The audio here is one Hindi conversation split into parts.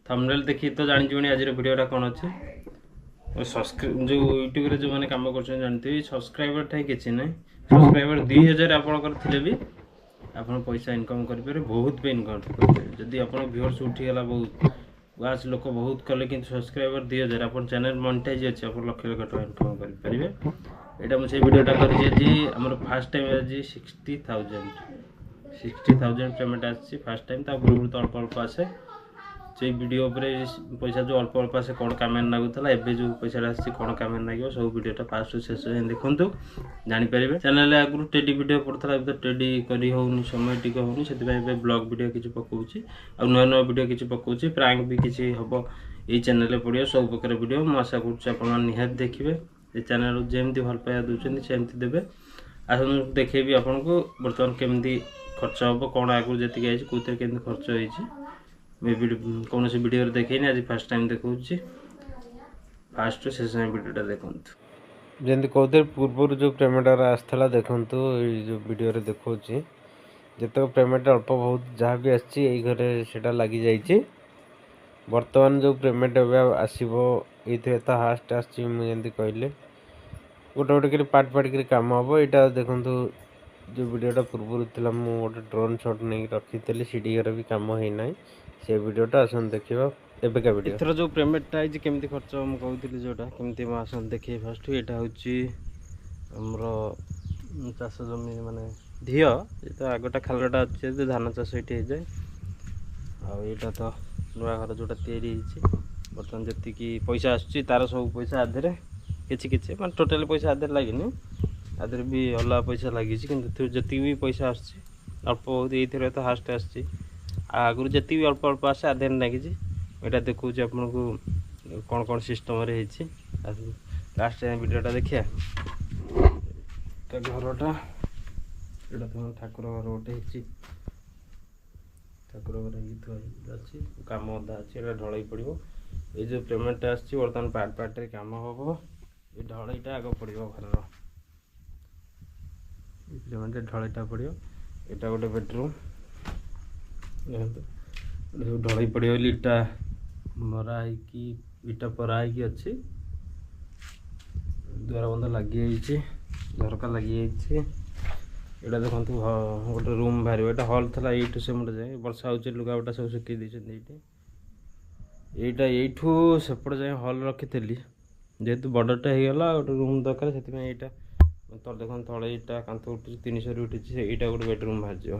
थंबनेल देखी तो जानी आज वीडियोटा कौन अच्छे सब्सक्राइब जो यूट्यूब रे जो मैंने काम कर जानते सब्सक्राइबर ठाई किसी ना सब्सक्राइबर 2000 आपंकर भी आप पैसा इनकम करेंगे बहुत भी इनकम करेंगे जदि आप व्यूअर्स उठीगला बहुत वाच लोक बहुत कले कि सब्सक्राइबर 2000 आप चैनल मोनेटाइज अच्छे आप लक्ष लक्ष टका इनकम करेंगे यहाँ मुझे वीडियोटा कर फास्ट टाइम आज 60,000 पेमेंट आसी फास्ट टाइम पूर्व तो अल्प अल्प आसे से वीडियो पैसा जो अल्प अल्प आसे कौन काम लगुला एवं जो पैसा आसी कौन काम लगे सब वीडियोटा फास्ट शेष देखूँ जानीपर चैनल आगुरी टेडी वीडियो पड़ता है तो टेडी करी होनी समय टी होनी से ब्लॉग वीडियो किसी पकाऊँगी आ नुआ नुआ वीडियो किसी पकाऊँगी प्रांक भी किसी हम ये चैनल पड़ो सब प्रकार वीडियो मुझे आशा कर देखिए ये चैनल जमी भल पाया दूसरी सेमती देवे आसन देखेबी आपन को बर्तमान केमती खर्च हम कौन आगुरी जी आई कौन केमती खर्च हो कौन वीडियो देखेनी आज फास्ट टाइम देखा फास्ट शेष वीडियोटा देखूँ जमी कहते पूर्व जो पेमेंट आसला देखूँ जो वीडियो देखा जितक पेमेंट अल्प बहुत जहाँ भी आसरे से लगी जाइए बर्तमान जो पेमेंट आसो ये तो हास्ट आमती कहले गोटे गोटे कर पार्ट पार्ट कर कम हम यहाँ देखूँ जो वीडियोटा पूर्व था मुझे गोटे ड्रोन शॉट नहीं रखी सीढ़ीर भी कम होना से वीडियोटा आसन देखा एवं वीडियो इथर जो पेमेंटा आई केमती खर्च मुझे कहती जोटा केमती आसन देखे फास्ट यहाँ हूँ चाष जमी माने ढीय तो आगटा खालटा अच्छे धान चाष ये हो जाए आईटा तो नुआ घर जोटा तैयारी बर्तमान जी पैसा आसूँ तार सब पैसा आधे किसी मैं टोटाल पैसा आधे लगे आधे भी अलग पैसा लगी जी भी पैसा आस अल्प बहुत ये तो हास्ट आगुरी जी भी अल्प अल्प आसे आधे लगी यहाँ देखा आपन को कौन कौन सिस्टम लास्ट वीडियोटा देखिए घरटा यहाँ तुम ठाकुर घर गोटे ठाकुर घर अच्छी कम अदा अच्छी ढल पड़ो ये जो पेमेंट आस बर्तमान पार्ट पार्ट कम हम ये ढलईटा आग पड़ो घर पेमेंट ढलईटा पड़ो यहाँ गोटे बेडरूम ढल पड़ो इटा मरा इटा परा अच्छी द्वार बंध लगी झरका लगी यहाँ देखो गोटे रूम बाहर यहाँ हल था यू से मुझे जाए वर्षा हो लुगापटा सब सुखी देते यू सेपट जाए हल रखी जेहेतु बड़टा होगला गोटे रूम दरकार से यहाँ तो देखो तले इटा कांथ उठी 300 उठी यहाँ गोटे बेडरूम बाहर जाओ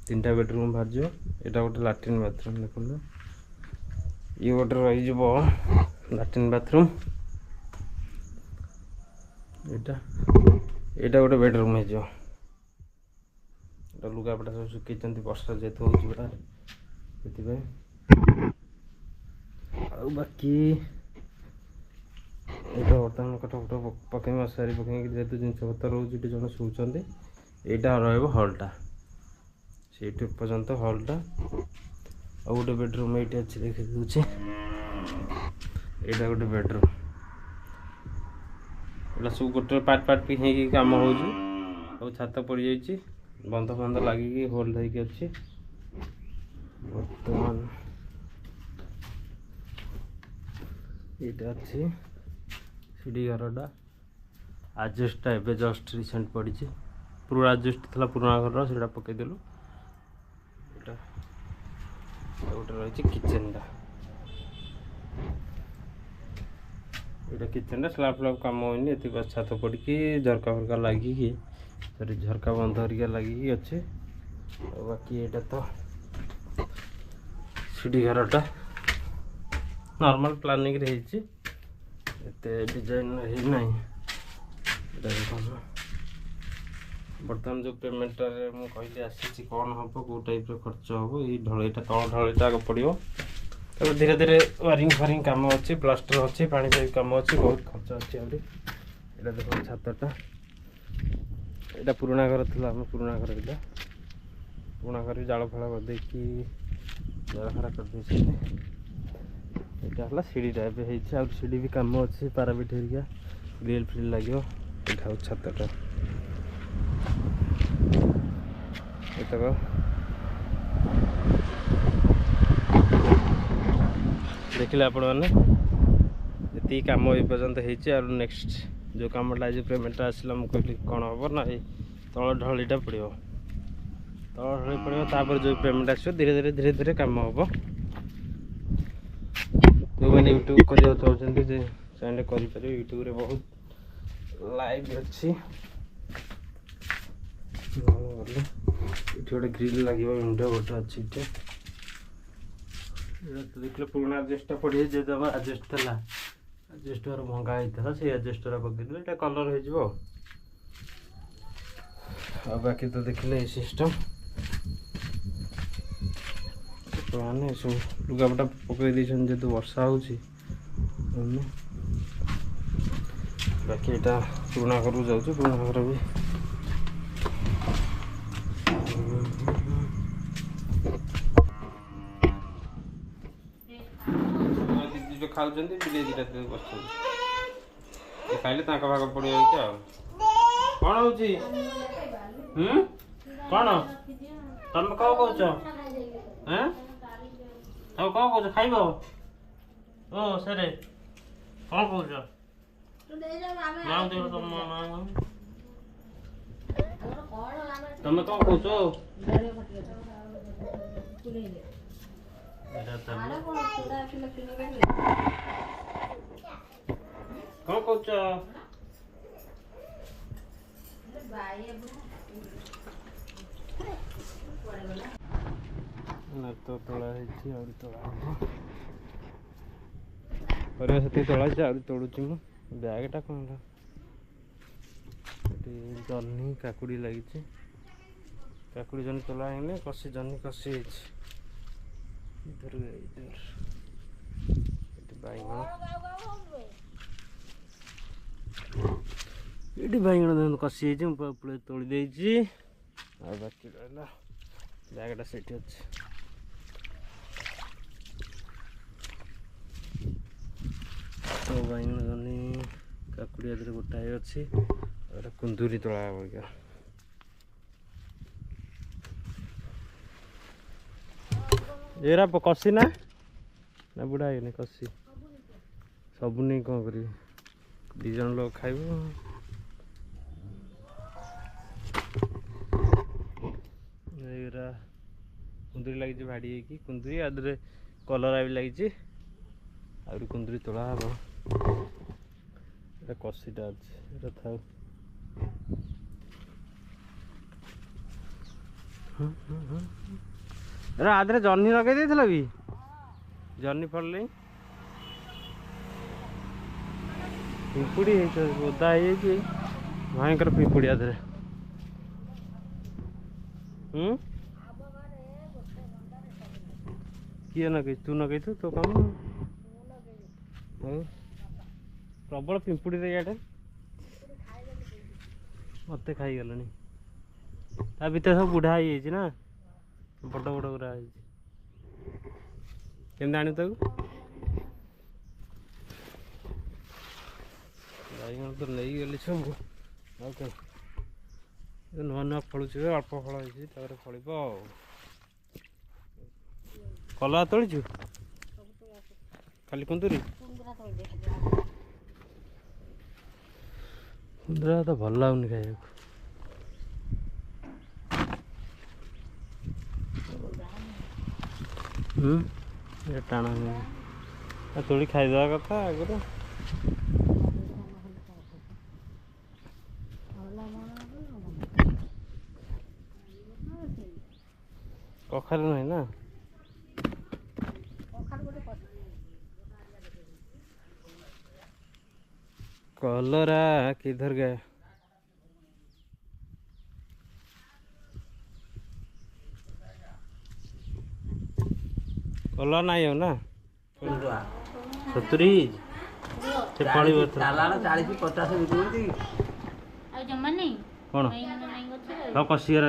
3टा बेडरूम बाहर जाओ यहाँ गोटे लाट्रिन बाथरूम देखो ये गोटे रही लाट्रिन बाथरूम यहाँ गोटे बेडरूम हो लुगापटा सब सुखी वर्षा जेहेतु हो बाकी यहाँ बर्तमान कट फट पकई मशारी पकई जेहतु जिन पतर रोज जन शोचते यहाँ रलटा से पर्यंत हलटा आ गोटे बेडरूम ये अच्छे देखी दूसरी यहाँ गोटे बेडरूम यहाँ सब गोटे पार्ट पार्ट पिक कम हो छात पड़ जाइए बंध बंध लगे होल्ड होगी अच्छी बर्तमान ये अच्छी सीढ़ी घरटा आजबेस्टा एवं जस्ट रिसेंट पड़ी पुराना आजबेस्ट था पुराना घर से पकईदेलु गोटे रही किचेनटा यहाँ किचेन स्लाब फ्लाब कम होनी ये छात पड़ी झरका फरका लगे सरी झरका बंध हरिका लगे अच्छे बाकी यहाँ तो सीढ़ी घरटा नॉर्मल प्लानिंग रही डिजाइन ना बर्तमान जो पेमेंट मुझे कहली आसी कौन हम कौ टाइप खर्च हम ये ढलईटा तल ढलईटा आगे पड़ो तब धीरे धीरे वायरिंग फायरिंग कम अच्छी प्लास्टर अच्छी पानी पाइप कम अच्छी बहुत खर्च अच्छी यहाँ देखो छातटा यहाँ पुराना घर था आम पुराना घर यहाँ पुराना घर जाल फाड़ करदे जाल फाड़ा करदे यहाँ सीढ़ीटा आ सीढ़ी भी कम अच्छे पारापिट हरिका ग्रिल फ्रिल लगे यहाँ छातटा ये देखिले आपण माने एति काम ए पर्यंत हेछि और नेक्स्ट जो कामटा आज पेमेंट आसला मु कहली कोन हो ना ए तळ ढळीटा पड़ियो तळ ढळी पड़ियो तापर जो पेमेंट आसो धीरे धीरे काम होबो जो मैंने यूट्यूब करियो चाहछन्ती जे चैनल करि परियो यूट्यूब रे बहुत लाइव अछि गोटे ग्रिल लगे विंडो गोटे अच्छी तो देखिए पुराना एडजस्ट पड़े जो एडजस्ट था एडजस्ट महंगा होता से एडजस्ट पकड़ कलर हो बाकी तो देखिले सिस्टम मैंने सब लुगापटा पकई जेहतु वर्षा हो बाकी यहाँ पुराना घर जाऊँ पुराना घर भी खाऊंट बिले दुटा बस खाइले भाग पड़े कौन हो कौन तुम कौन कौच कौन कौच खाइब ओ सर कौन कौच तुम कौन कौच कौन कौच तो तोड़ा तोड़ा से तोड़ा तोड़ुची मु बैगटा कौन जह्नी काकुड़ी लगी काकुड़ी जह्नी तोला है कसी जह्नी कसी इधर बैगण ये बैगण कसी तोड़ी देती बाकी रहा बैगटा से अच्छे तो बैगण जनी काकुड़ी गोटाए अच्छी कुंदूरी तोड़ा क्या एरा कसी ना ना बुढ़ा है कसी सब नहीं कौन करी दीज लोग खाइब कुंदरी लगी भाड़ी है कुंदरी आदरे कलर भी लगी कुंदरी तोड़ा हम कसीटा अच्छे था आदरे जह्नी लगे भी जह्नी फल पिंपुड़ी ओदा है भयंकर पिंपुड़ी आदरे किए नगे तू नगे तो काम प्रबल पिंपुड़ी इे मत खाईगल ता भर सब बुढ़ा हो ना बड़ बड़ गुरा केमती आनु ताकू बैगण तो नहीं गली सब नुआ नुआ फलुच अल्प फल होता फल कलरा तोड़ू खाली कुंदूरी कुंदरा तो भल लगुनि खाइबा टाण तोड़ी खाईदे कथा आगुरी कखारू नहीं ना कलरा किधर गया कलर नहीं हो ना 70 से पड़ी 40-50 बिकु जमा नहीं कौन हाँ कसियर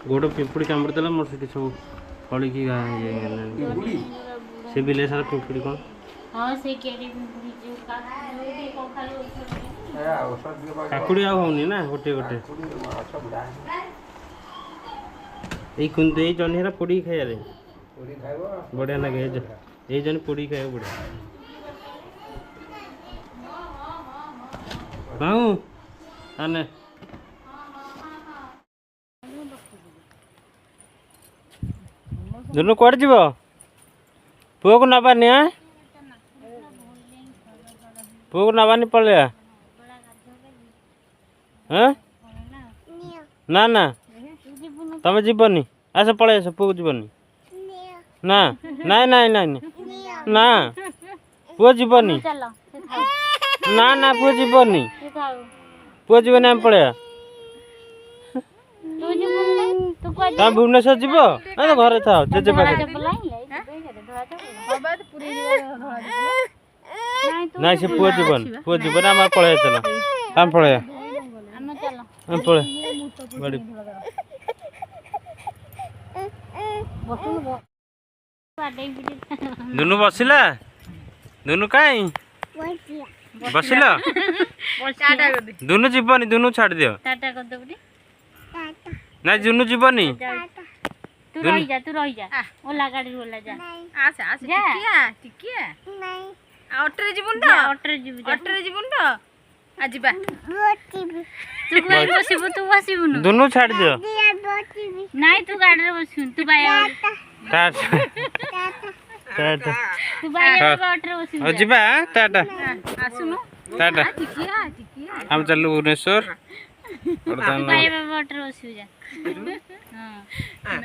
गोटे पिंपुड़ी कामुड़ी देला मोर से सब फड़ी की से बिले सारा पिंपुड़ी कौन हां से केडी पिंपुड़ी जो काकुड़ी आ होनी ना गोटे गोटे खुंदे जन हेरा पोड़ी खाया रे बढ़िया लगे ये जन पोड़ी खाया बढ़िया बाऊ आने दोनों कुआड़े जीव पुओ को नबानी पुओ को नबानी पड़े ना ना तुम जीवनी आस पलि आस पुओ जीवनी ना नाई नाई नाई ना पुओ जीवनी ना ना पुओ जीवनी पुओ जीवन आम पलि तुम भुवनेश्वर जीव तो घर था जेजे पाखे ना से पुओ जीवन आम पलि चल आम पलि आम पलि गाड़ी दुनू बसिला दुनू कहीं बसिल दुनू जीवनी दुनू छाड़ दियो ना दुनू जीवनी तू रही जा ओला गाड़ी ओला जा आसे आसे टिकिया नहीं ऑटोरे जीवन तो ऑटोरे जीवन तो आजिबा तू गाड़ी बसिबो तू बसिबो न दुनू छाड़ दियो नहीं तू गाड़ी रे बसिबो तू बाया टाटा टाटा तू बाया ऑटोरे बसिबो जिबा टाटा आसुनो टाटा टिकिया हम चलू भुवनेश्वर बाया ऑटोरे बसिबो जा हां